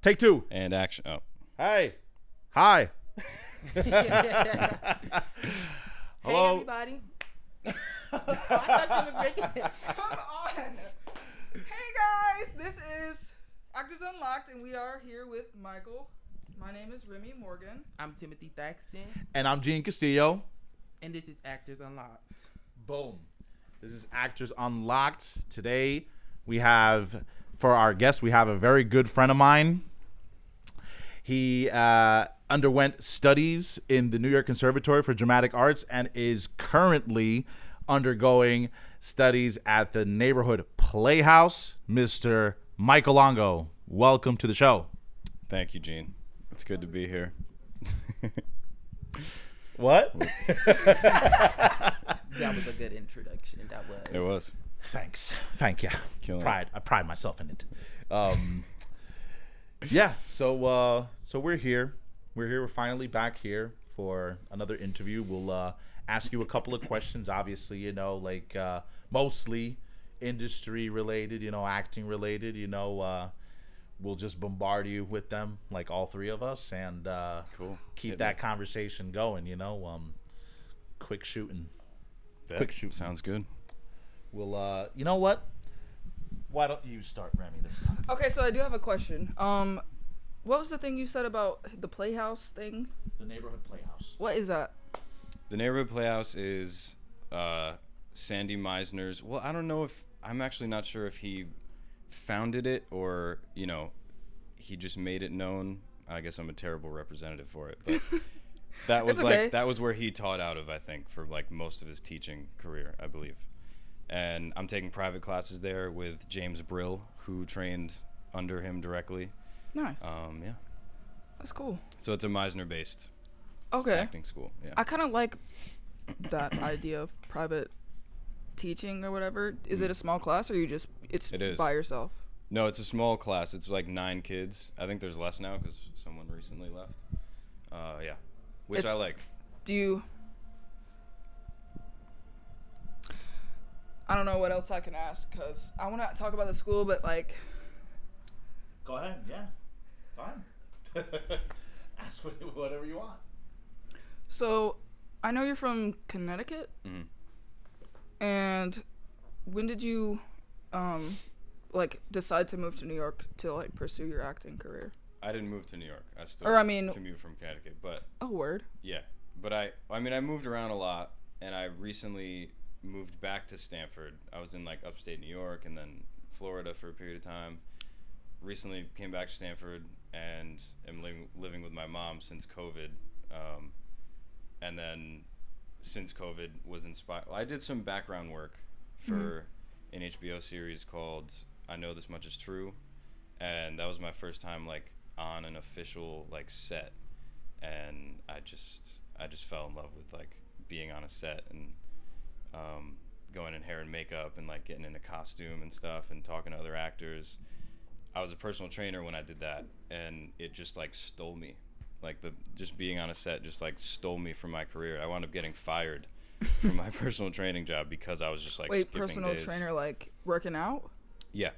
Take two. And action. Oh. Hey. Hi. Hello. Hey, everybody. I thought you was making it. Come on. Hey, guys. This is Actors Unlocked, and we are here with Michael. My name is Remy Morgan. I'm Timothy Thaxton, And I'm Gene Castillo. and this is Actors Unlocked. Boom. This is Actors Unlocked. Today we have, for our guest, we have a very good friend of mine. He underwent studies in the New York Conservatory for Dramatic Arts and is currently undergoing studies at the Neighborhood Playhouse. Mr. Michael Longo, welcome to the show. Thank you, Gene. It's good to be here. What? That was a good introduction. That was. It was. Thanks. Thank you. Killing I pride myself in it. Yeah. So we're here. We're finally back here for another interview. We'll ask you a couple of questions. Obviously, like mostly industry related, acting related. We'll just bombard you with them, like all three of us, and Cool. keep Hit that me. conversation going. Quick shooting. Yeah, Quick shoot. Sounds good. We'll. You know what? Why don't you start, Remy, this time? Okay, so I do have a question. What was the thing you said about the Playhouse thing? The Neighborhood Playhouse. What is that? The Neighborhood Playhouse is Sandy Meisner's. Well, I don't know if I'm actually not sure if he founded it or he just made it known. I guess I'm a terrible representative for it, but that was It's okay. that was where he taught out of, I think, for like most of his teaching career, I believe. And I'm taking private classes there with James Brill, who trained under him directly. Nice. Yeah. That's cool. So it's a Meisner-based Okay. acting school. Yeah. I kind of like that idea of private teaching or whatever. Is it a small class or it's It is. by yourself? No, it's a small class. It's like 9 kids. I think there's less now because someone recently left. Yeah, which I like. Do you... I don't know what else I can ask because I want to talk about the school, but like... Go ahead. Yeah. Fine. Ask whatever you want. So, I know you're from Connecticut, and when did you, decide to move to New York to pursue your acting career? I didn't move to New York. I still commute from Connecticut, but Oh, word. yeah. But I moved around a lot, and I recently moved back to Stanford. I was in upstate New York and then Florida for a period of time. Recently came back to Stanford and am living with my mom since COVID. And then since COVID was inspired, I did some background work for an HBO series called I Know This Much Is True. And that was my first time on an official set. And I just fell in love with being on a set and going in hair and makeup and getting in a costume and stuff and talking to other actors. I was a personal trainer when I did that, and it just stole me. Just being on a set just stole me from my career. I wound up getting fired from my personal training job because I was just Wait, skipping personal days. trainer working out? Yeah,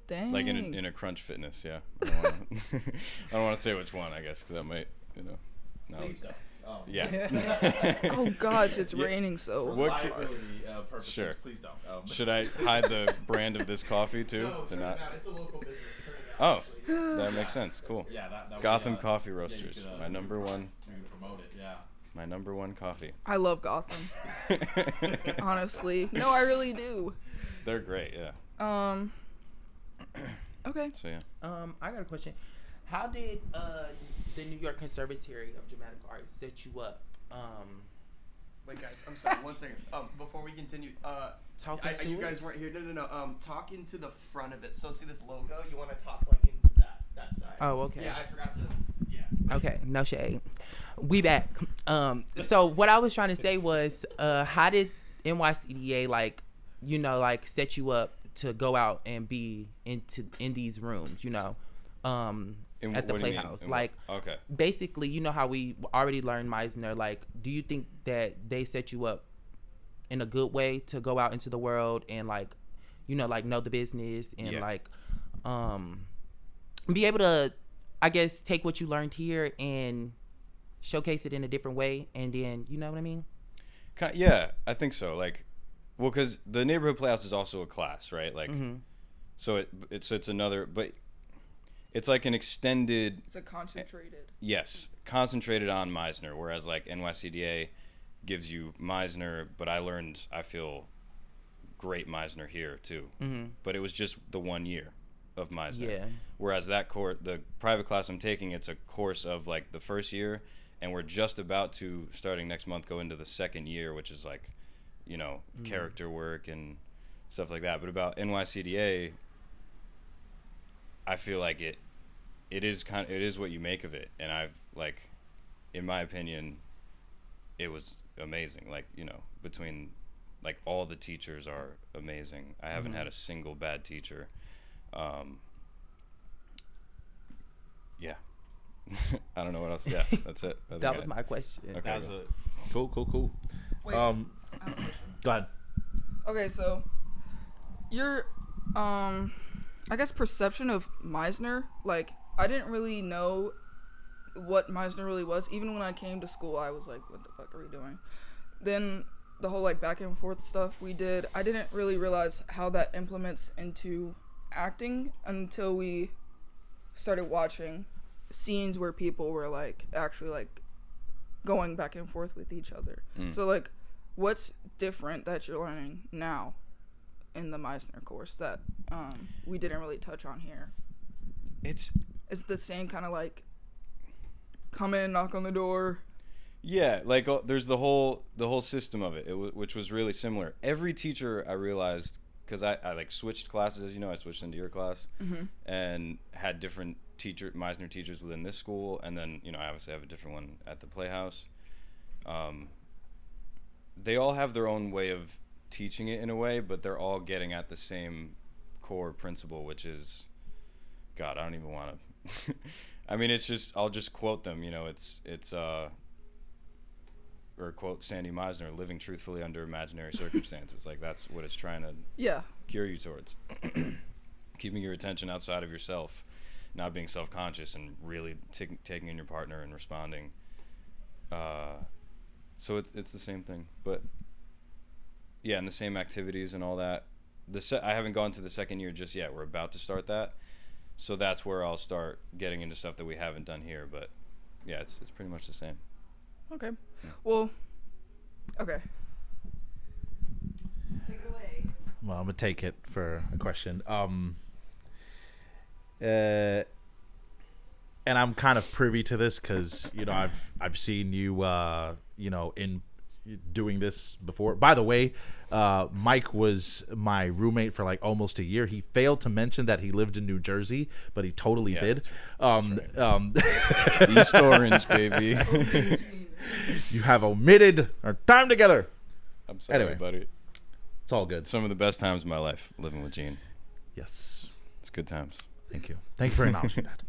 Dang. in a Crunch Fitness. Yeah, I don't want to say which one, I guess, because that might No. Please don't. Oh. Yeah. Oh gosh, it's Yeah. raining so What hard. Liability purposes, Sure. please don't. Should I hide the brand of this coffee too? No, to turn not. it down. It's a local business. Turn it down, Oh, actually. that makes sense. Cool. Yeah, that Gotham way, Coffee yeah, you Roasters, could, my number one, you can promote it. Yeah. my number one coffee. I love Gotham, honestly. No, I really do. They're great, yeah. Okay. So yeah. I got a question. How did the New York Conservatory of Dramatic Arts set you up? Wait, guys, I'm sorry. One second. Before we continue, Talking to you it? guys weren't here. No. Talk into the front of it. So see this logo? You want to talk into that side. Oh, okay. Yeah, I forgot to. Yeah. Okay, no shade. We back. So what I was trying to say was, how did NYCDA set you up to go out and be in these rooms? At the What do you mean? Playhouse. Okay. Basically, you know how we already learned Meisner. Do you think that they set you up in a good way to go out into the world and know the business and Yeah. be able to I guess, take what you learned here and showcase it in a different way, and then, you know what I mean? Yeah, I think so. Like, well, because the Neighborhood Playhouse is also a class, right? Like, so it's another, but it's like an extended. It's a concentrated. Yes, concentrated on Meisner, whereas like NYCDA gives you Meisner, but I feel great Meisner here too. But it was just the 1 year of Meisner. Yeah. Whereas the private class I'm taking, it's a course of like the first year, and we're just about to, starting next month, go into the second year, which is like, you know, character work and stuff like that. But about NYCDA, I feel like it is what you make of it, and I've like, in my opinion, it was amazing. Like, you know, between like all the teachers are amazing. I haven't had a single bad teacher. Yeah. I don't know what else. Yeah, that's it. That was my question. Okay, That was go. cool. Wait, I have a question. Go ahead. Okay, so your I guess perception of Meisner, like, I didn't really know what Meisner really was. Even when I came to school, I was like, what the fuck are we doing? Then the whole like back and forth stuff we did, I didn't really realize how that implements into acting until we started watching scenes where people were like actually like going back and forth with each other. So like, what's different that you're learning now in the Meisner course that we didn't really touch on here? It's the same kind of like come in, knock on the door. Yeah, like there's the whole system of it, which was really similar. Every teacher, I realized, because I like switched classes, as you know, I switched into your class, and had different Meisner teachers within this school, and then, you know, I obviously have a different one at the Playhouse. They all have their own way of teaching it in a way, but they're all getting at the same core principle, which is, God, I don't even want to. I mean, it's just, I'll just quote them. You know, it's or quote Sandy Meisner, living truthfully under imaginary circumstances. Like, that's what it's trying to gear you towards. Keeping your attention outside of yourself, not being self-conscious, and really taking in your partner and responding. So it's the same thing, but yeah, and the same activities and all that. I haven't gone to the second year just yet. We're about to start that, so that's where I'll start getting into stuff that we haven't done here. But yeah, it's pretty much the same. Okay. Well, okay. Take it away. Well, I'm gonna take it for a question. And I'm kind of privy to this because, you know, I've seen you you know, in doing this before. By the way, Mike was my roommate for like almost a year. He failed to mention that he lived in New Jersey, but he totally did. That's right. East Orange, baby. You have omitted our time together. I'm sorry, Anyway. buddy. It's all good. Some of the best times of my life living with Gene. Yes. It's good times. Thank you. Thank you for acknowledging that.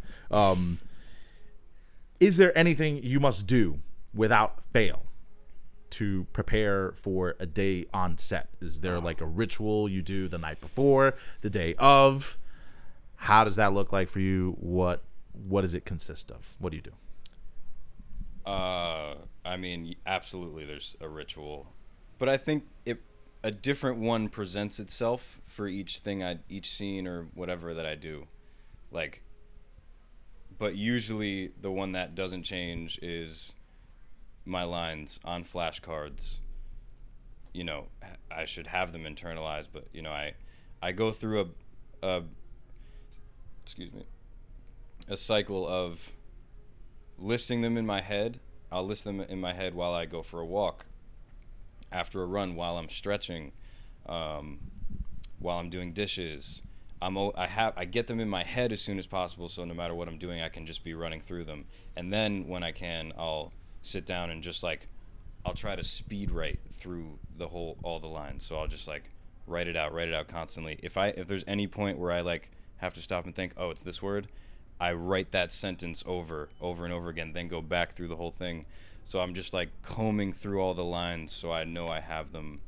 Is there anything you must do without fail to prepare for a day on set? Is there like a ritual you do the night before, the day of? How does that look like for you? What does it consist of? What do you do? I mean, absolutely, there's a ritual, but I think a different one presents itself for each scene or whatever that I do, like. But usually the one that doesn't change is my lines on flashcards. You know, I should have them internalized, but, you know, I go through a cycle of listing them in my head. I'll list them in my head while I go for a walk, after a run, while I'm stretching, while I'm doing dishes. I get them in my head as soon as possible, so no matter what I'm doing, I can just be running through them. And then when I can, I'll sit down and just like, I'll try to speed write through all the lines. So I'll just like write it out constantly. If there's any point where I like have to stop and think, oh, it's this word, I write that sentence over and over again, then go back through the whole thing. So I'm just like combing through all the lines so I know I have them.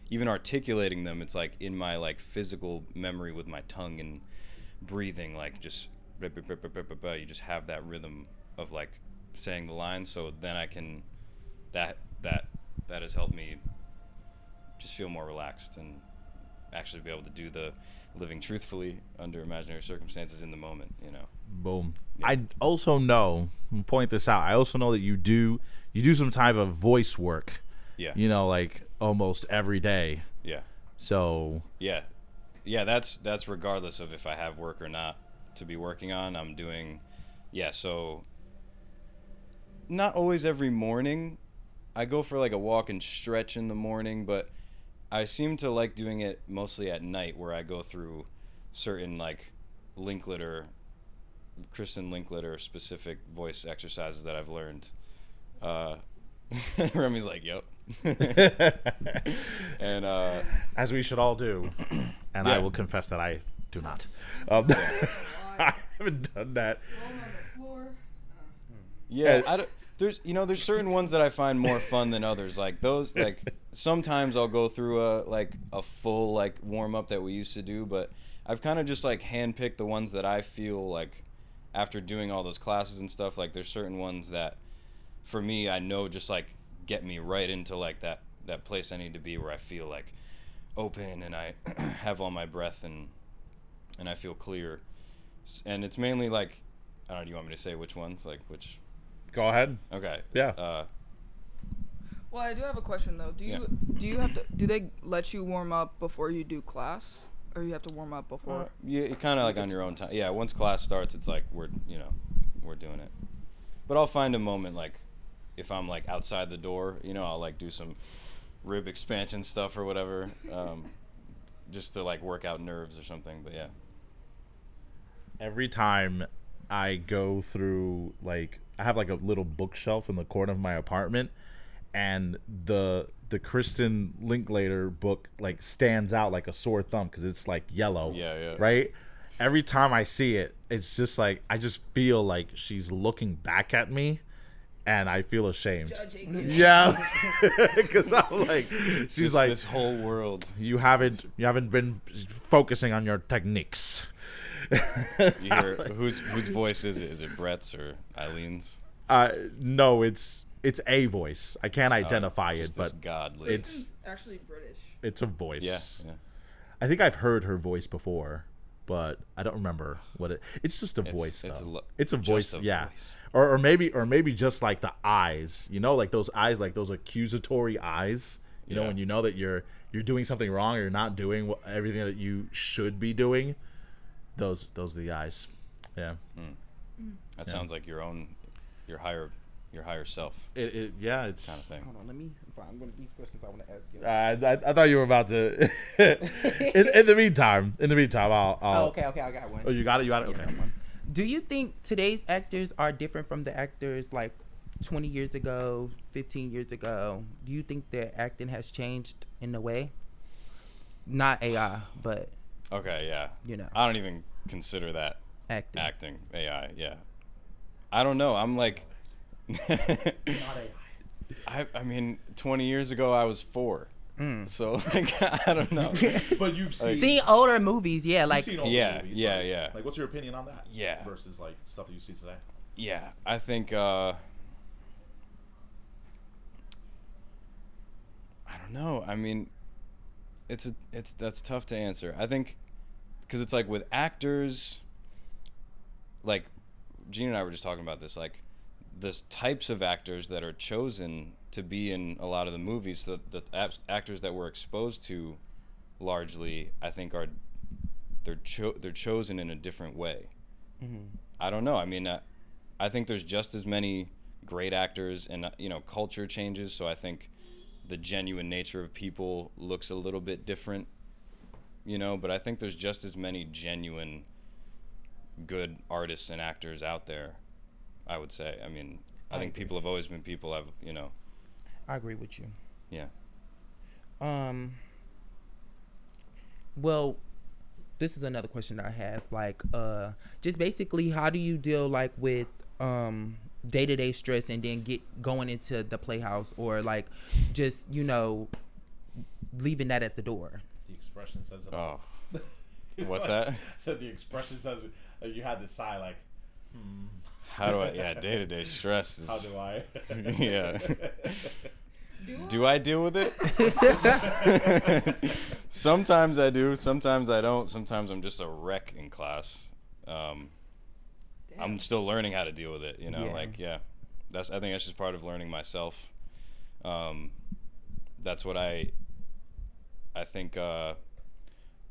Even articulating them, it's like in my like physical memory with my tongue and breathing, like just you just have that rhythm of like saying the lines. So then I can that has helped me just feel more relaxed and actually be able to do the living truthfully under imaginary circumstances in the moment, you know. Boom. Yeah. I also know, point this out, I also know that you do some type of voice work, Yeah. you know, like almost every day. Yeah. So Yeah, that's regardless of if I have work or not to be working on. I'm doing, so not always every morning. I go for like a walk and stretch in the morning, but I seem to like doing it mostly at night, where I go through certain like Kristen Linklater specific voice exercises that I've learned. Remy's like, yep. And as we should all do, and Yeah. I will confess that I do not. I haven't done that. Rolling on the floor. yeah, there's certain ones that I find more fun than others. Like those, like sometimes I'll go through a full like warm up that we used to do, but I've kind of just like handpicked the ones that I feel like after doing all those classes and stuff. Like there's certain ones that for me I know just like get me right into like that place I need to be, where I feel like open and I have all my breath and I feel clear. And it's mainly like, I don't know, do you want me to say which ones? Like which? Go ahead. Okay. Yeah. Well, I do have a question though. Do they let you warm up before you do class, or you have to warm up before? Yeah, you kind of like on your own time. Yeah, once class starts, it's like we're doing it. But I'll find a moment, like if I'm like outside the door, I'll like do some rib expansion stuff or whatever, just to like work out nerves or something. But yeah. Every time I go through, like, I have like a little bookshelf in the corner of my apartment, and the Kristen Linklater book like stands out like a sore thumb because it's like yellow. Yeah. Right? Every time I see it, it's just like I just feel like she's looking back at me, and I feel ashamed. Judging. Yeah, because I'm like, she's like, this whole world. you haven't been focusing on your techniques. You hear whose voice is it? Is it Brett's or Eileen's? No, it's a voice. I can't identify it, Just but this godly. it's Actually British. it's a voice. yeah. I think I've heard her voice before, but I don't remember what it. It's just a voice. It's a voice. just a Yeah, voice. or maybe just like the eyes. Like those eyes, like those accusatory eyes. You know, Yeah. when you know that you're doing something wrong or you're not doing everything that you should be doing. Those are the eyes. Yeah. That sounds like your higher self Yeah, it's kind of thing. Hold on, let me find one of these questions I want to ask you. I thought you were about to. in the meantime, I'll. Oh, okay, I got one. Oh, you got it. Yeah, Okay. Do you think today's actors are different from the actors like 20 years ago, 15 years ago? Do you think their acting has changed in a way? Not AI, but Okay, yeah. I I don't even consider that acting. AI. Yeah. I don't know. I'm like. I mean, 20 years ago I was 4. So like I don't know. But you've seen. See older movies, yeah, like You've seen older Yeah, movies, yeah, like- yeah. Like, what's your opinion on that? Yeah. Versus like stuff that you see today. Yeah, I think I don't know. I mean, that's tough to answer. I think because it's like with actors, like Gene and I were just talking about this, like the types of actors that are chosen to be in a lot of the movies, the actors that we're exposed to largely, I think they're chosen in a different way. I don't know. I mean, I think there's just as many great actors, and culture changes, so I think the genuine nature of people looks a little bit different, but I think there's just as many genuine good artists and actors out there, I would say. I mean, I think people have always been people. I agree with you. Yeah. Well, this is another question that I have. Like, just basically, how do you deal like with day-to-day stress and then going into the Playhouse, or like just leaving that at the door? The expression says it all. Oh. What's that? So the expression says You had this sigh like, How do I? Yeah, day-to-day stress is. how do I? Yeah. Do I deal with it? Sometimes I do. Sometimes I don't. Sometimes I'm just a wreck in class. I'm still learning how to deal with it. You know, I think that's just part of learning myself. That's what I think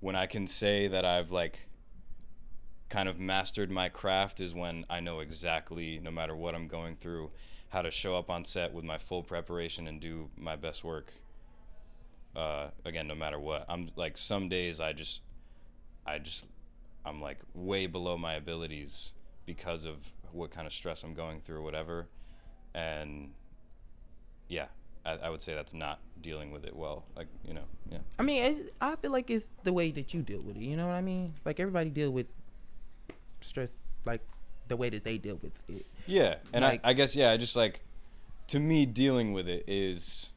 when I can say that I've like kind of mastered my craft is when I know exactly, no matter what I'm going through, how to show up on set with my full preparation and do my best work. Again, no matter what. I'm like, some days I'm like way below my abilities because of what kind of stress I'm going through or whatever. And yeah, I would say that's not dealing with it well. Like, you know, yeah. I mean, I feel like it's the way that you deal with it. You know what I mean? Like, everybody deal with stress like the way that they deal with it. Yeah, and like, I guess, yeah, I just like, to me, dealing with it is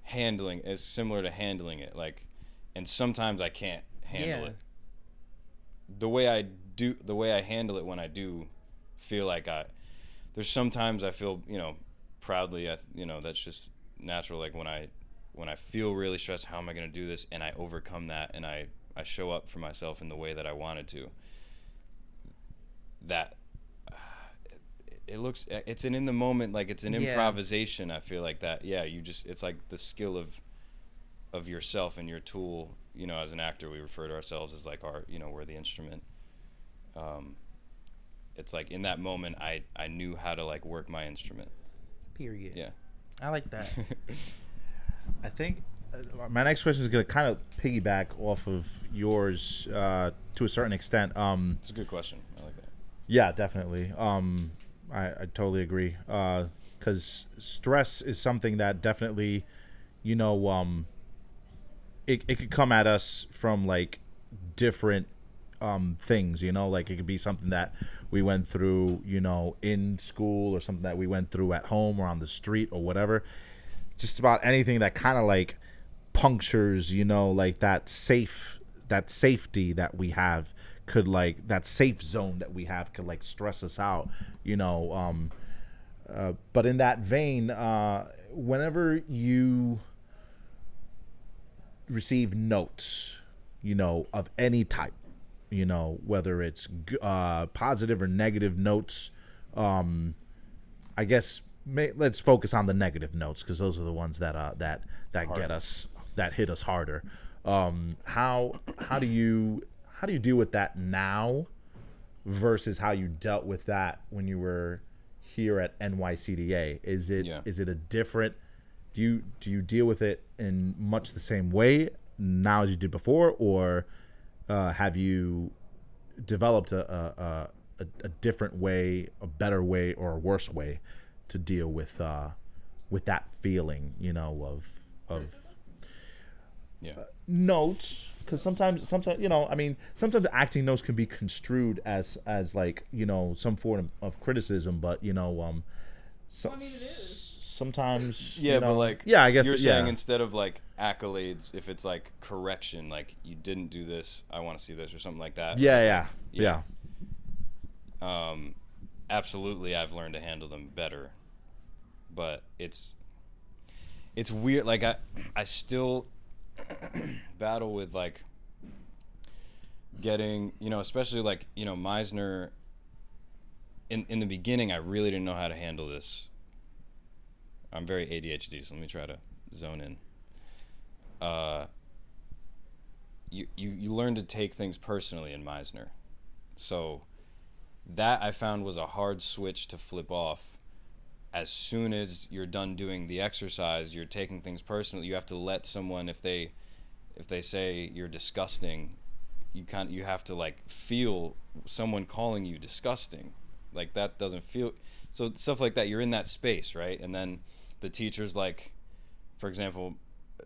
similar to handling it. Like, and sometimes I can't handle it. The way I handle it when I do feel like there's sometimes I feel, you know, proudly, you know, that's just natural. Like when I feel really stressed, how am I going to do this? And I overcome that, and I show up for myself in the way that I wanted to. That it's an in the moment, like it's an improvisation. I feel like that. Yeah, it's like the skill of yourself and your tool. You know, as an actor, we refer to ourselves as like we're the instrument. It's like in that moment, I knew how to like work my instrument. Period. Yeah. I like that. I think my next question is going to kind of piggyback off of yours to a certain extent. It's a good question. I like that. Yeah, definitely. I totally agree. Because stress is something that definitely, you know, it could come at us from like different things, you know, like it could be something that we went through, you know, in school, or something that we went through at home or on the street or whatever. Just about anything that kind of like punctures, you know, like that safety that we have could, like, that safe zone that we have could like stress us out, you know. But in that vein, whenever you receive notes, you know, of any type, you know, whether it's positive or negative notes, I guess let's focus on the negative notes, because those are the ones that get us, that hit us harder. How do you deal with that now versus how you dealt with that when you were here at NYCDA? Is it a different? Do you deal with it in much the same way now as you did before, or have you developed a different way, a better way, or a worse way to deal with that feeling, you know, of notes? Because sometimes, you know, I mean, sometimes acting notes can be construed as like, you know, some form of criticism, but, you know, sometimes, yeah, you know, but like, yeah, I guess you're saying instead of like accolades, if it's like correction, like you didn't do this, I want to see this, or something like that. Yeah. Absolutely, I've learned to handle them better, but it's weird. Like I still battle with like getting, you know, especially like, you know, Meisner. In the beginning, I really didn't know how to handle this. I'm very ADHD, so let me try to zone in. You learn to take things personally in Meisner. So that I found was a hard switch to flip off. As soon as you're done doing the exercise, you're taking things personally. You have to let someone, if they say you're disgusting, you have to like feel someone calling you disgusting. Like that doesn't feel, so stuff like that, you're in that space, right? And then the teacher's like, for example,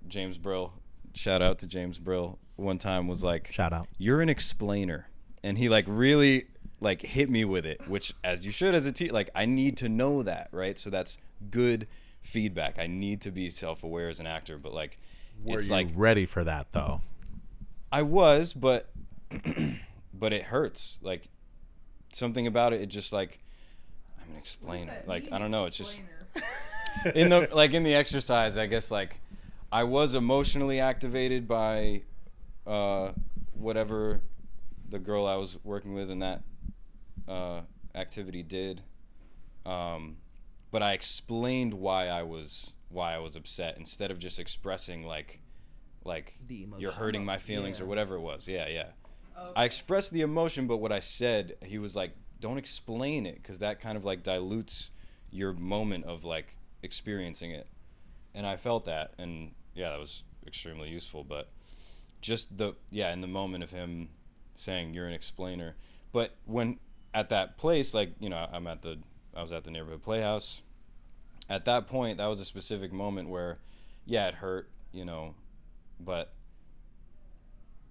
James Brill, shout out to James Brill, one time was like, shout out, you're an explainer. And he like really like hit me with it, which, as you should as a teacher, like I need to know that, right? So that's good feedback. I need to be self-aware as an actor, but like, were it's you like ready for that though? I was, but but it hurts. Like something about it. It just like I'm an explainer. Like I don't know. It's just Explainer. in the exercise. I guess like I was emotionally activated by whatever the girl I was working with in that activity did. But I explained why I was upset instead of just expressing like you're hurting my feelings or whatever it was. Yeah. Okay. I expressed the emotion, but what I said, he was like, don't explain it, because that kind of like dilutes your moment of like experiencing it. And I felt that, and yeah, that was extremely useful. But just in the moment of him saying you're an explainer. But when at that place, like, you know, I was at the Neighborhood Playhouse. At that point, that was a specific moment where, yeah, it hurt, you know, but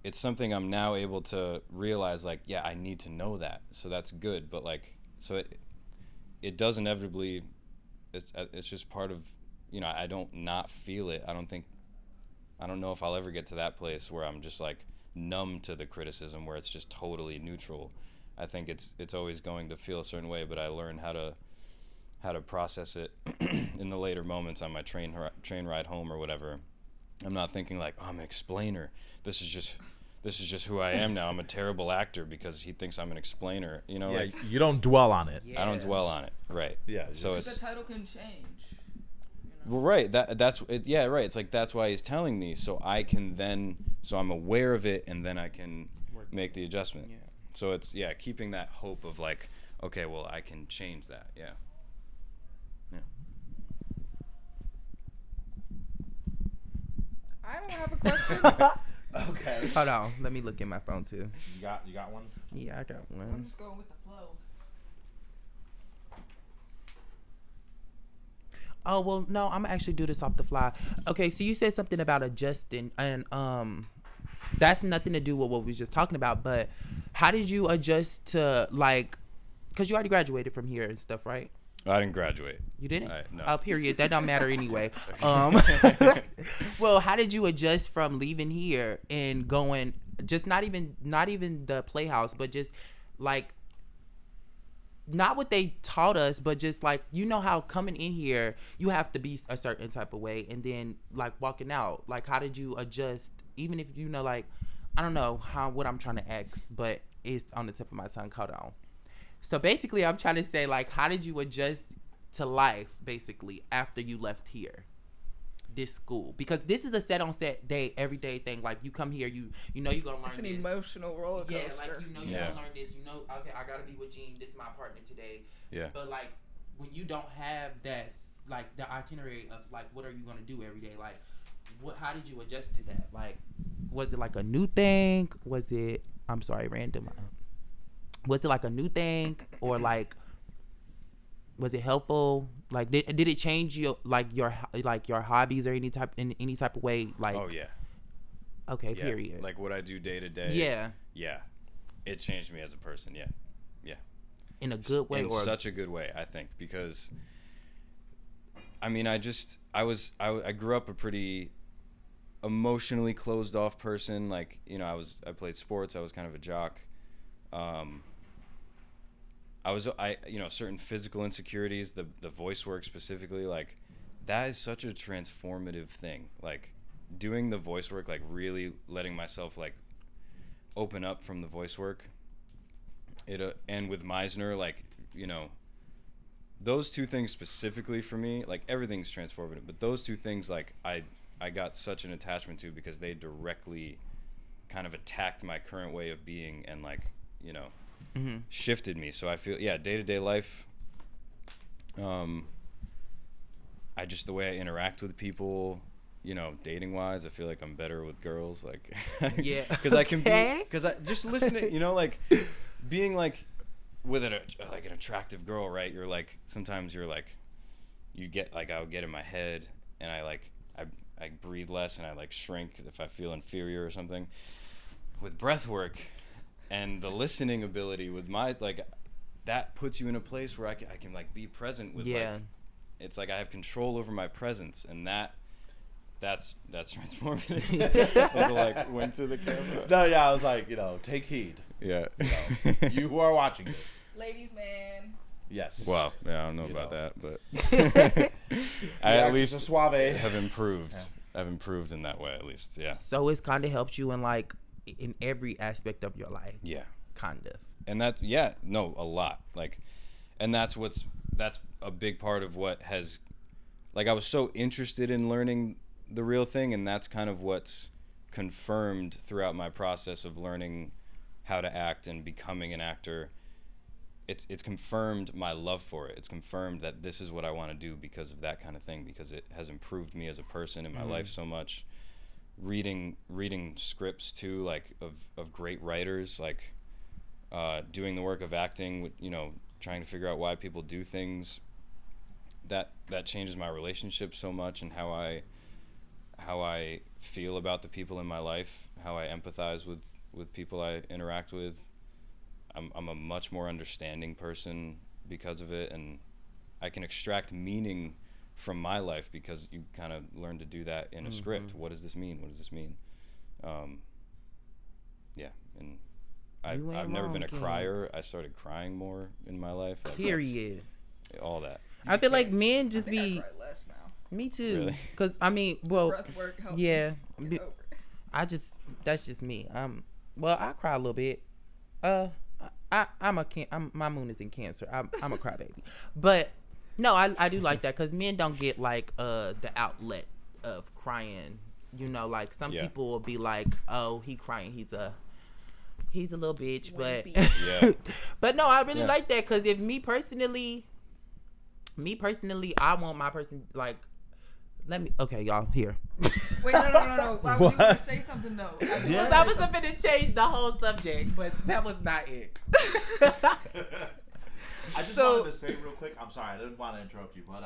it's something I'm now able to realize, like, yeah, I need to know that. So that's good. But like, so it does inevitably, it's just part of, you know, I don't not feel it. I don't know if I'll ever get to that place where I'm just like numb to the criticism, where it's just totally neutral. I think it's always going to feel a certain way, but I learned how to process it in the later moments on my train ride home or whatever. I'm not thinking like, oh, I'm an explainer. This is just who I am now. I'm a terrible actor because he thinks I'm an explainer. You know, like you don't dwell on it. I don't dwell on it. Right. Yeah. So the it's title can change. well, right. That's it. Yeah, right. It's like that's why he's telling me, so I can then, so I'm aware of it, and then I can make the adjustment. Yeah. So it's keeping that hope of like, okay, well, I can change that. Yeah. I don't have a question. Okay. Hold on, let me look at my phone too. You got one? Yeah, I got I'm one. just going with the flow. Oh well, no, I'm gonna actually do this off the fly. Okay, so you said something about adjusting, and that's nothing to do with what we was just talking about. But how did you adjust to like, cause you already graduated from here and stuff, right? I didn't graduate. You didn't? No. Oh, period. That don't matter anyway. Well, how did you adjust from leaving here and going, just not even the Playhouse, but just like, not what they taught us, but just like, you know how coming in here, you have to be a certain type of way, and then like walking out, like how did you adjust, even if you know, like, I don't know what I'm trying to ask, but it's on the tip of my tongue. Hold on. So basically, I'm trying to say, like, how did you adjust to life, basically, after you left here, this school? Because this is a set day, everyday thing. Like, you come here, you know you're going to learn It's an this. emotional roller coaster. Yeah, like, you know you're going to learn this. You know, okay, I got to be with Gene. This is my partner today. Yeah. But, like, when you don't have that, like, the itinerary of, like, what are you going to do every day? Like, how did you adjust to that? Like, was it, like, a new thing? Was it, I'm sorry, random. Was it like a new thing, or like, was it helpful? Like, did it change your hobbies or any type of way? Like, Oh yeah. Okay. Yeah. Period. Like what I do day to day. Yeah. Yeah. It changed me as a person. Yeah. Yeah. In a good way, in or such a good way, I think, because I mean, I grew up a pretty emotionally closed off person. Like, you know, I played sports. I was kind of a jock. You know, certain physical insecurities, the voice work specifically, like that is such a transformative thing. Like doing the voice work, like really letting myself like open up from the voice work. And with Meisner, like, you know, those two things specifically for me, like everything's transformative, but those two things, like I got such an attachment to because they directly kind of attacked my current way of being and like, you know, shifted me. So I feel, day-to-day life, the way I interact with people, you know, dating wise, I feel like I'm better with girls, like, yeah, because I can be, because I just listen to, you know, like being like with an attractive girl, right? You're like, sometimes you're like, you get like, I'll get in my head and I breathe less and I like shrink if I feel inferior or something. With breath work and the listening ability with my, like, that puts you in a place where I can like be present with, like, it's like I have control over my presence, and that's transformative. I like went to the camera. No, yeah, I was like, you know, take heed. Yeah. You know, you who are watching this. Ladies man. Yes. Well, yeah, I don't know You about know. that, but I at least suave. have improved. I've improved in that way, at least. Yeah. So it's kind of helped you in like in every aspect of your life. Yeah. Kind of. And that's a lot. Like, and that's a big part of what has, like, I was so interested in learning the real thing, and that's kind of what's confirmed throughout my process of learning how to act and becoming an actor. It's confirmed my love for it. It's confirmed that this is what I want to do because of that kind of thing, because it has improved me as a person in my life so much. Reading scripts too, like of great writers, like doing the work of acting, you know, trying to figure out why people do things. That changes my relationship so much, and how I feel about the people in my life, how I empathize with people I interact with. I'm a much more understanding person because of it, and I can extract meaning from my life because you kind of learn to do that in a script. What does this mean? What does this mean? Yeah, and I've never been a crier. I started crying more in my life. Like, Period. All that. I feel like men just I be. cry less now. Me too. Really? Cause I mean, well, Breath work helps yeah. me get over it. That's just me. Well, I cry a little bit. My moon is in Cancer. I'm a crybaby, but no, I do like that because men don't get like the outlet of crying. You know, like some people will be like, oh, he crying, he's a little bitch, but Yeah. but no, I really like that because if me personally, I want my person like. Okay, y'all, here. Wait, no. Why would you want to say something though? I was going to change the whole subject, but that was not it. I just wanted to say real quick. I'm sorry, I didn't want to interrupt you, but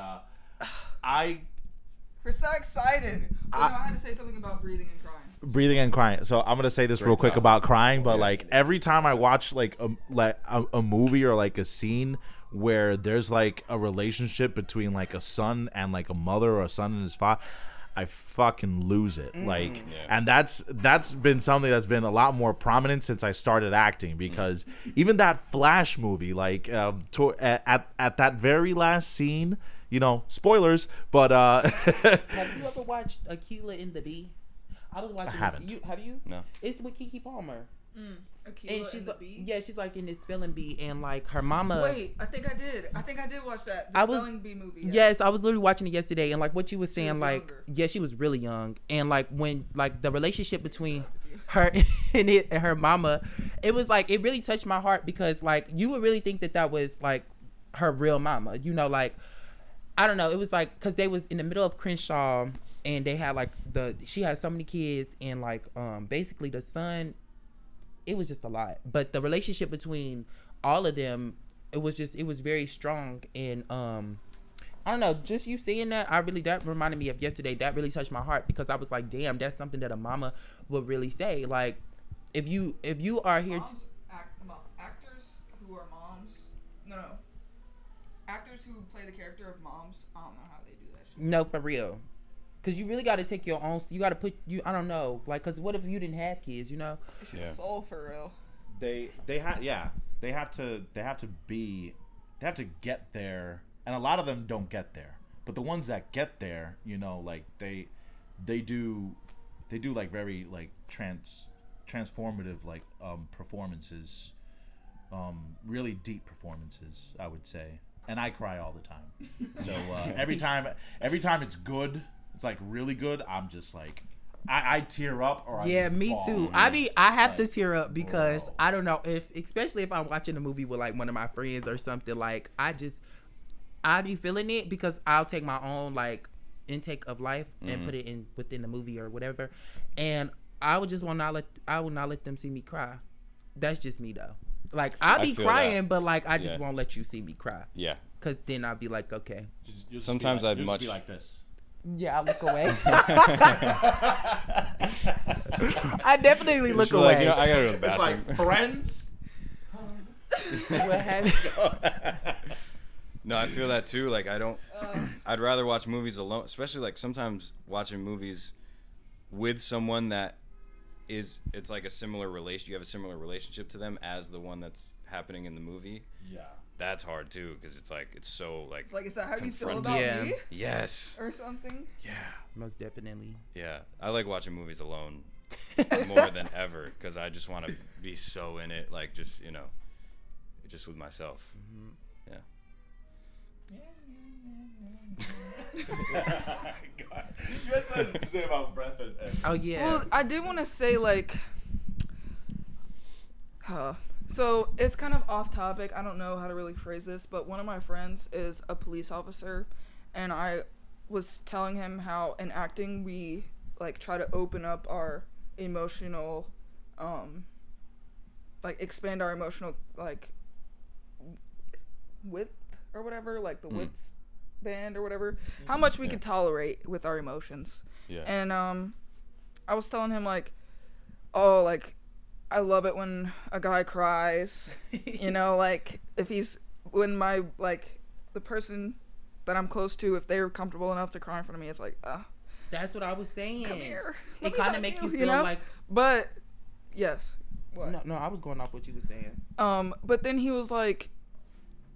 we're so excited. But no, I had to say something about breathing and crying. breathing and crying. So I'm gonna say this real quick about crying, but like every time I watch like a movie or like a scene where there's like a relationship between like a son and like a mother, or a son and his father, I fucking lose it. Like, and that's been something that's been a lot more prominent since I started acting, because even that Flash movie, like at that very last scene, you know, spoilers, but Have you ever watched Aquila and the Bee? I was watching. I haven't. Have you? No. It's with Keke Palmer. Aquila And she's and the Bee? yeah, she's like in this spelling bee, and like her mama. Wait, I think I did watch that. The spelling bee movie. Yeah. Yes, I was literally watching it yesterday, and like what you were saying, was like younger. yeah, she was really young, and like when like the relationship between her and her mama, it was like it really touched my heart, because like you would really think that was like her real mama, you know, like I don't know, it was like because they was in the middle of Crenshaw, and they had like she had so many kids, and like basically the son. It was just a lot, but the relationship between all of them, it was very strong. And I don't know, just you seeing that, that reminded me of yesterday. That really touched my heart, because I was like, damn, that's something that a mama would really say. Like, if you are here, Actors who are moms, actors who play the character of moms, I don't know how they do that shit. no, for real. Cause you really got to take your own. You got to put you. I don't know. Like, cause what if you didn't have kids? You know. It's your soul for real. they have to get there, and a lot of them don't get there. But the ones that get there, you know, like they do like very like transformative like performances, really deep performances, I would say. And I cry all the time. So every time it's good, it's like really good, I'm just like I tear up, or Yeah, I just me fall. too. I have to tear up, because I don't know, especially if I'm watching a movie with like one of my friends or something, like I be feeling it, because I'll take my own like intake of life and put it in within the movie or whatever, and I will not let them see me cry. That's just me though. Like I'll be crying, that. but like I just won't let you see me cry. Yeah. Cause then I'll be like, okay. Sometimes I'd much be like this. Yeah, I look away. I definitely look away. Like, you know, I gotta go to the It's bathroom. like Friends. What happened? No, I feel that too. Like I'd rather watch movies alone, especially like sometimes watching movies with someone that it's like a similar relation. You have a similar relationship to them as the one that's happening in the movie. Yeah. That's hard too, because it's like it's so like. It's like, is that how you feel confronting. about Yeah. me Yes. or something? Yeah. Most definitely. Yeah. I like watching movies alone more than ever because I just want to be so in it, like just just with myself. Yeah. God. You had something to say about breath and Oh yeah. Well, I did want to say like, so it's kind of off topic. I don't know how to really phrase this, but one of my friends is a police officer, and I was telling him how in acting we like try to open up our emotional, like expand our emotional like width or whatever, like the width band or whatever, how much we could tolerate with our emotions. Yeah. And I was telling him like, oh, like I love it when a guy cries, you know, like when my like the person that I'm close to, if they're comfortable enough to cry in front of me, it's like, That's what I was saying. come here. It kind of make you feel like. But yes. What? No, I was going off what you were saying. But then he was like,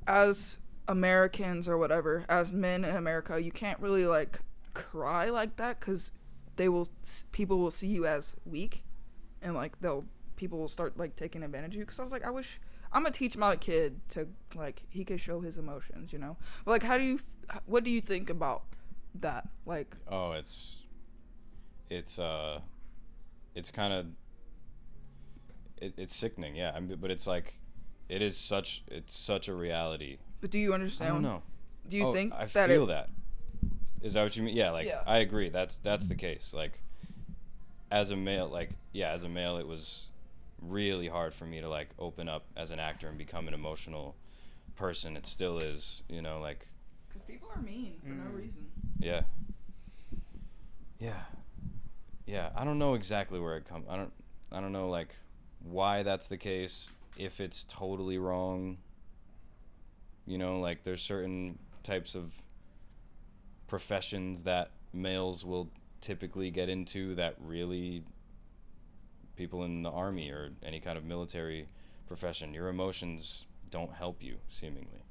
as Americans or whatever, as men in America, you can't really like cry like that because people will see you as weak, and like people will start like taking advantage of you. Because I was like, I'm gonna teach my kid to like he could show his emotions, you know. But like, what do you think about that? Like, Oh, it's kind of it's sickening, yeah. But it's like it's such a reality. but do you I understand? don't know. Do you think I that feel that? Is that what you mean? Yeah, like Yeah. I agree. That's the case. Like as a male, it was really hard for me to like open up as an actor and become an emotional person. It still is, like Because people are mean for no reason. yeah. I don't know exactly where it comes. I don't know like why that's the case. If it's totally wrong. Like there's certain types of professions that males will typically get into that really people in the army or any kind of military profession, your emotions don't help you seemingly.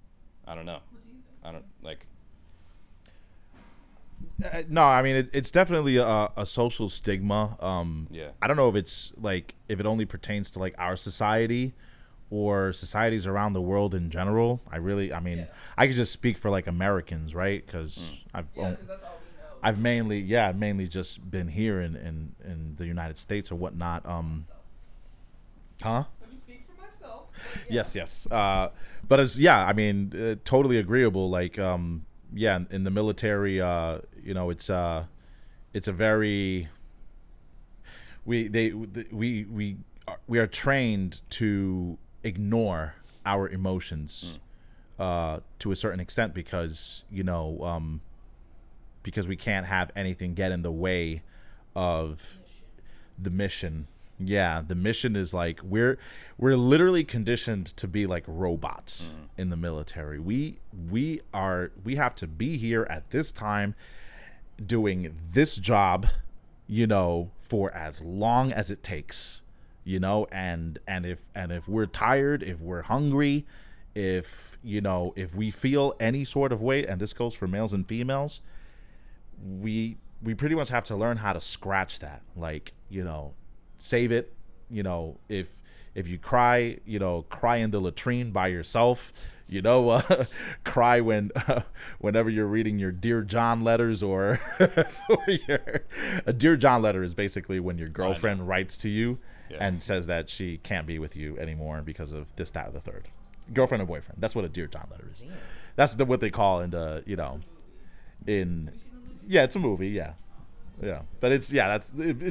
I don't know. What do you think? I don't like. No, I mean it's definitely a social stigma. Yeah. I don't know if it's like if it only pertains to like our society or societies around the world in general. I mean, I could just speak for like Americans, right? Because Because that's all we know. I've mainly just been here in the United States or whatnot. Huh? Let me speak for myself. Yes. But I mean, totally agreeable. Like, in the military, it's a very we are trained to ignore our emotions to a certain extent because we can't have anything get in the way of the mission. Yeah, the mission is like we're literally conditioned to be like robots in the military. We have to be here at this time doing this job, for as long as it takes. And if we're tired, if we're hungry, if we feel any sort of way, and this goes for males and females, we pretty much have to learn how to scratch that. Like, save it. If you cry, cry in the latrine by yourself. Cry whenever you're reading your Dear John letters or a Dear John letter is basically when your girlfriend writes to you and says that she can't be with you anymore because of this, that, or the third. Girlfriend or boyfriend. That's what a Dear John letter is. Damn. That's what they call in the, it's a movie. Yeah. But it's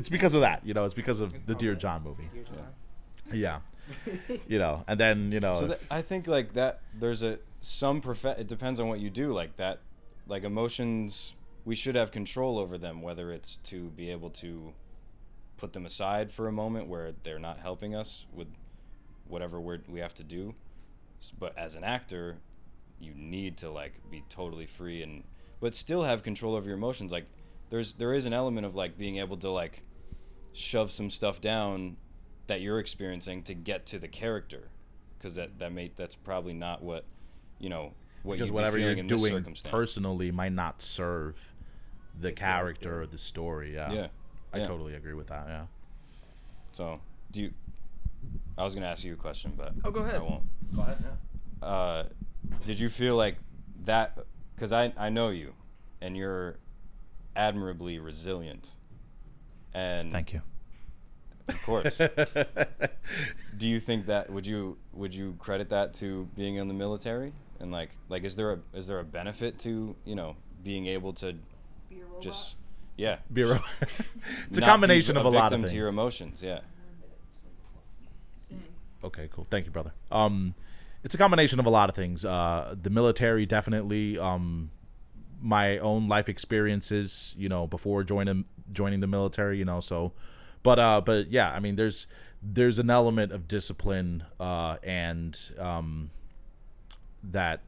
because of that, it's because of the Dear John movie. Yeah. And then, So I think like that there's it depends on what you do like that, like emotions, we should have control over them, whether it's to be able to put them aside for a moment where they're not helping us with whatever we have to do. But as an actor, you need to like be totally free but still have control over your emotions. Like there is an element of like being able to like shove some stuff down that you're experiencing to get to the character, because that's probably not what what Because you'd whatever be you're feeling in this doing circumstance. personally might not serve the character or the story. Yeah. I totally agree with that. Yeah. So I was gonna ask you a question, but Oh, go ahead. I won't. Go ahead. Yeah. Did you feel like that? Because I know you, and you're admirably resilient. And Thank you. Of course. Do you think that would you credit that to being in the military? And like is there a benefit to being able to Be a robot. just Bureau. It's a not combination be of a lot of victim things. to your emotions? Yeah. Okay, cool. Thank you, brother. It's a combination of a lot of things. The military, definitely. My own life experiences, before joining the military, so, but yeah, I mean, there's an element of discipline, and that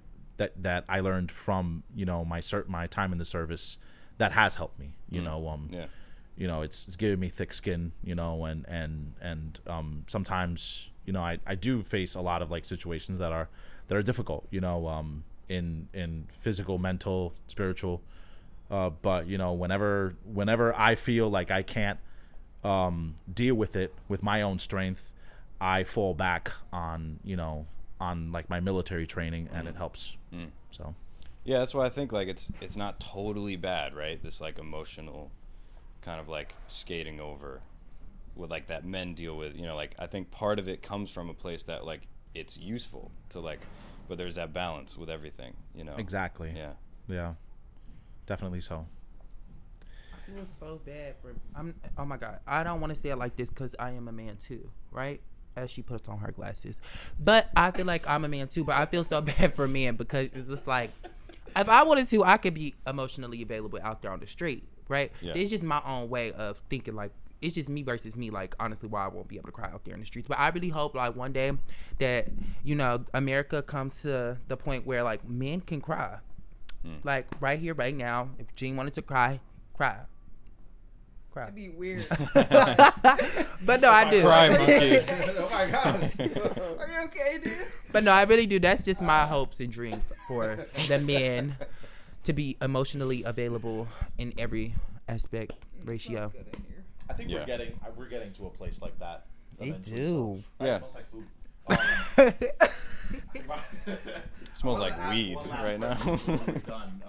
I learned from, my time in the service that has helped me, it's given me thick skin, and sometimes, I do face a lot of like situations that are difficult, in physical, mental, spiritual, but whenever I feel like I can't deal with it with my own strength, I fall back on like my military training, and it helps. So yeah, that's why I think like it's not totally bad, right? This like emotional kind of like skating over with like that men deal with, like I think part of it comes from a place that like it's useful to like, but there's that balance with everything, exactly. Yeah, definitely so. I feel so bad for oh my God, I don't want to say it like this because I am a man too, right? As she puts on her glasses, but I feel like I'm a man too, but I feel so bad for men because it's just like, if I wanted to, I could be emotionally available out there on the street, right? Yeah. It's just my own way of thinking, like, it's just me versus me, like, honestly, why I won't be able to cry out there in the streets. But I really hope, like, one day that, America comes to the point where, like, men can cry. Like, right here, right now, if Jean wanted to cry. That'd be weird. But no, I do. Cry monkey. Oh my God. Are you okay, dude? But no, I really do. That's just my hopes and dreams for the men to be emotionally available in every aspect ratio. Smells good in here. I think Yeah. we're getting to a place like that. They eventually, do. so. Yeah. It smells like food. Smells I wanna like ask weed one last right now. question before we're done.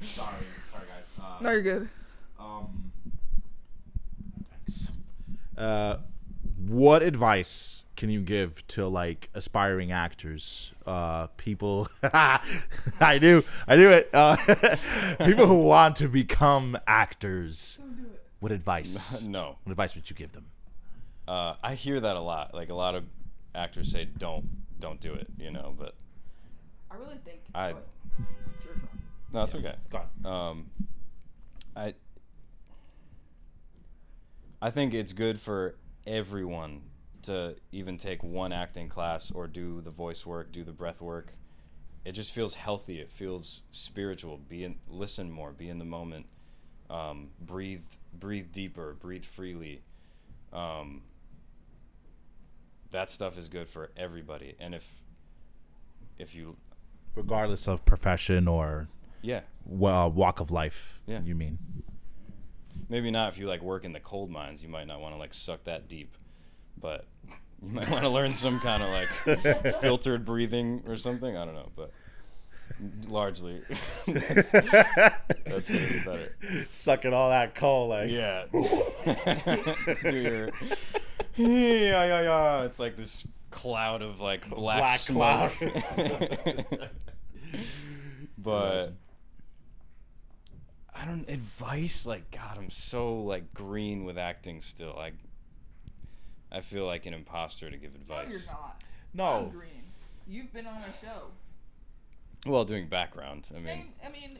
Sorry guys. No, you're good. Thanks. What advice can you give to like aspiring actors? People, I do it. People who want to become actors. Don't do it. What advice? No. What advice would you give them? I hear that a lot. Like a lot of actors say, don't do it, but I really think. I- Go ahead. It's your turn. no, it's okay. Go on. I think it's good for everyone to even take one acting class or do the voice work, do the breath work. It just feels healthy. It feels spiritual. Listen more. Be in the moment. Breathe deeper. Breathe freely. That stuff is good for everybody. And if you, Regardless of profession or walk of life, Yeah. you mean? maybe not if you like work in the coal mines, you might not want to like suck that deep, but you might want to learn some kind of like filtered breathing or something. I don't know, but largely that's gonna be better. Sucking all that coal, like Yeah. Do your yeah. It's like this cloud of like black smoke. But I don't advice like God, I'm so like green with acting still. I feel like an imposter to give advice. No, you're not. No. I'm green. You've been on a show. Well, doing background. I Same. I mean,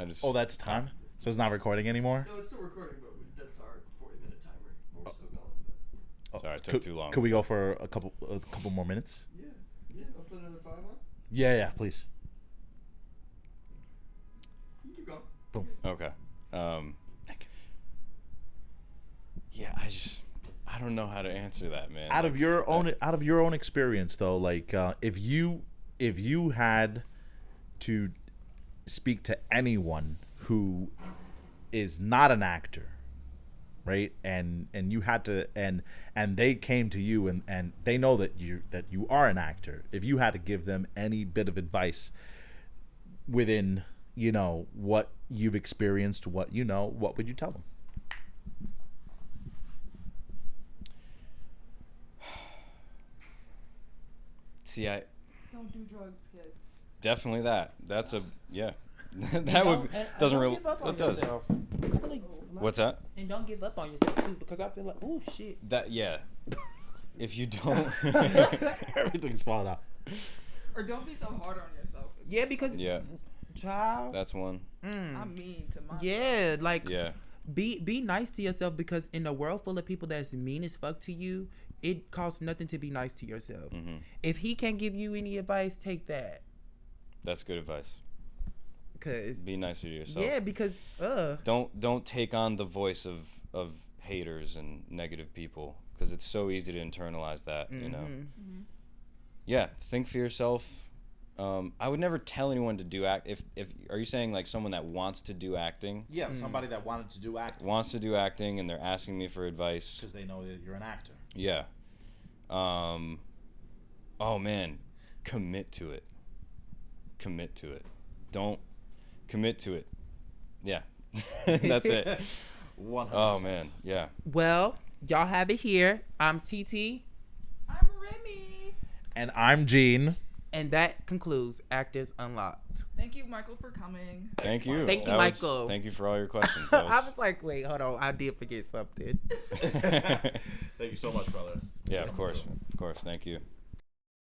just Oh, that's time. So it's not recording anymore. No, it's still recording, but that's our 40-minute timer. We're still going. But sorry, it took too long. Could we go for a couple more minutes? yeah, I'll put another 5 on. Yeah, please. You keep going. Okay. Yeah, I don't know how to answer that, man. Out of your own experience, though, like if you had to speak to anyone who is not an actor, right, and you had to and they came to you and they know that you are an actor, if you had to give them any bit of advice within, you know, what you've experienced, what you know, what would you tell them? See, I Don't do drugs, kids. definitely that. That's a that would doesn't really it does. What's that? And don't give up on yourself too, because I feel like, oh shit. That if you don't Everything's falling out. Or don't be so hard on yourself. Yeah, because child. that's one. I'm mean to myself. Yeah, like Yeah. be nice to yourself, because in a world full of people that's mean as fuck to you, it costs nothing to be nice to yourself. Mm-hmm. If he can't give you any advice, take that. That's good advice. Cause Be nicer to yourself. yeah, because Don't take on the voice of haters and negative people, because it's so easy to internalize that, you know. Mm-hmm. Yeah, think for yourself. I would never tell anyone to do act. If are you saying like someone that wants to do acting? Yeah, somebody that wanted to do acting Wants to do acting and they're asking me for advice. because they know that you're an actor. Yeah. Oh man, commit to it. Commit to it. Don't commit to it. Yeah. That's it. 100%. Oh man, yeah. well, y'all have it here. I'm TT, I'm Remy. And I'm Gene. and that concludes Actors Unlocked. Thank you, Michael, for coming. Thank you. Thank you, That was- Michael. Thank you for all your questions. I was like, wait, hold on, I did forget something. Thank you so much, brother. Yeah, of course. Of course. Thank you.